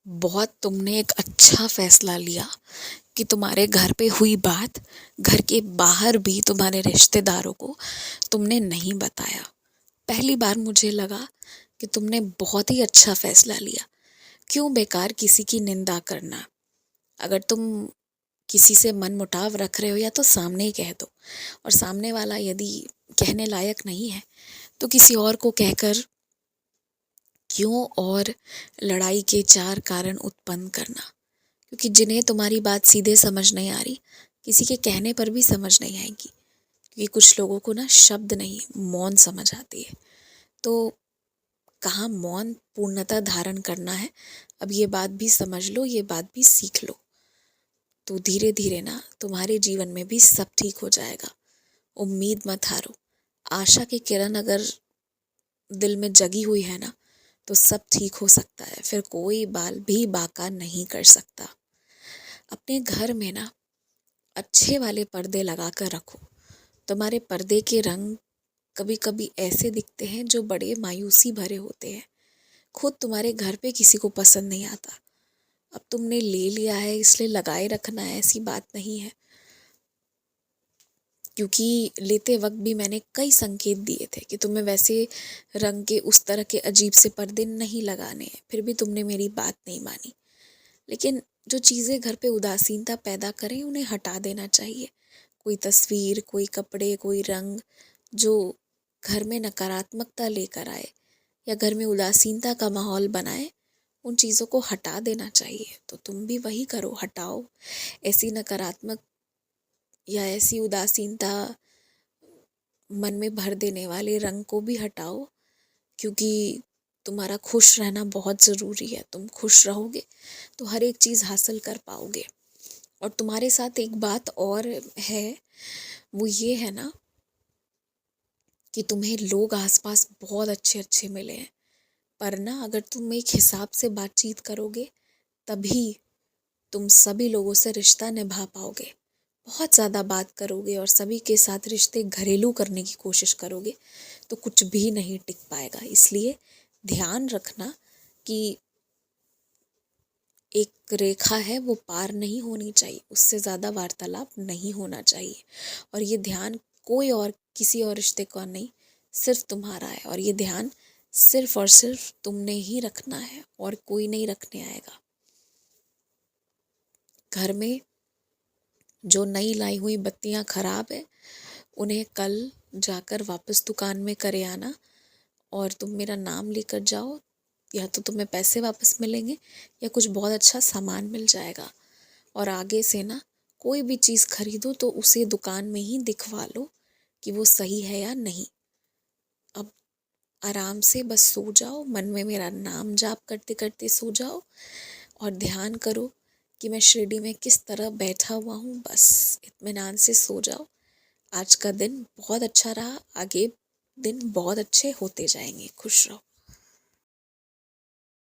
बहुत तुमने एक अच्छा फैसला लिया कि तुम्हारे घर पे हुई बात घर के बाहर भी तुम्हारे रिश्तेदारों को तुमने नहीं बताया। पहली बार मुझे लगा कि तुमने बहुत ही अच्छा फैसला लिया। क्यों बेकार किसी की निंदा करना। अगर तुम किसी से मनमुटाव रख रहे हो या तो सामने ही कह दो, और सामने वाला यदि कहने लायक नहीं है तो किसी और को कहकर क्यों और लड़ाई के चार कारण उत्पन्न करना। क्योंकि जिन्हें तुम्हारी बात सीधे समझ नहीं आ रही, किसी के कहने पर भी समझ नहीं आएगी। क्योंकि कुछ लोगों को ना शब्द नहीं, मौन समझ आती है। तो कहाँ मौन पूर्णता धारण करना है, अब ये बात भी समझ लो, ये बात भी सीख लो। तो धीरे धीरे ना तुम्हारे जीवन में भी सब ठीक हो जाएगा। उम्मीद मत हारो। आशा की किरण अगर दिल में जगी हुई है ना, तो सब ठीक हो सकता है। फिर कोई बाल भी बाका नहीं कर सकता। अपने घर में ना अच्छे वाले पर्दे लगा कर रखो। तुम्हारे पर्दे के रंग कभी कभी ऐसे दिखते हैं जो बड़े मायूसी भरे होते हैं। खुद तुम्हारे घर पे किसी को पसंद नहीं आता। अब तुमने ले लिया है इसलिए लगाए रखना है, ऐसी बात नहीं है। क्योंकि लेते वक्त भी मैंने कई संकेत दिए थे कि तुम्हें वैसे रंग के उस तरह के अजीब से पर्दे नहीं लगाने हैं, फिर भी तुमने मेरी बात नहीं मानी। लेकिन जो चीज़ें घर पे उदासीनता पैदा करें उन्हें हटा देना चाहिए। कोई तस्वीर, कोई कपड़े, कोई रंग जो घर में नकारात्मकता लेकर आए या घर में उदासीनता का माहौल बनाए, उन चीज़ों को हटा देना चाहिए। तो तुम भी वही करो, हटाओ ऐसी नकारात्मक या ऐसी उदासीनता मन में भर देने वाले रंग को भी हटाओ। क्योंकि तुम्हारा खुश रहना बहुत ज़रूरी है। तुम खुश रहोगे तो हर एक चीज़ हासिल कर पाओगे। और तुम्हारे साथ एक बात और है, वो ये है ना कि तुम्हें लोग आसपास बहुत अच्छे अच्छे मिले हैं, पर ना अगर तुम एक हिसाब से बातचीत करोगे तभी तुम सभी लोगों से रिश्ता निभा पाओगे। बहुत ज़्यादा बात करोगे और सभी के साथ रिश्ते घरेलू करने की कोशिश करोगे तो कुछ भी नहीं टिक पाएगा। इसलिए ध्यान रखना कि एक रेखा है वो पार नहीं होनी चाहिए, उससे ज़्यादा वार्तालाप नहीं होना चाहिए। और ये ध्यान कोई और किसी और रिश्ते का नहीं, सिर्फ तुम्हारा है। और ये ध्यान सिर्फ और सिर्फ तुमने ही रखना है और कोई नहीं रखने आएगा। घर में जो नई लाई हुई बत्तियां खराब है उन्हें कल जाकर वापस दुकान में करे आना, और तुम मेरा नाम लेकर जाओ। या तो तुम्हें पैसे वापस मिलेंगे या कुछ बहुत अच्छा सामान मिल जाएगा। और आगे से ना कोई भी चीज़ खरीदो तो उसे दुकान में ही दिखवा लो कि वो सही है या नहीं। अब आराम से बस सो जाओ, मन में मेरा नाम जाप करते करते सो जाओ और ध्यान करो कि मैं शिरडी में किस तरह बैठा हुआ हूँ। बस इत्मीनान से सो जाओ। आज का दिन बहुत अच्छा रहा, आगे दिन बहुत अच्छे होते जाएंगे। खुश रहो।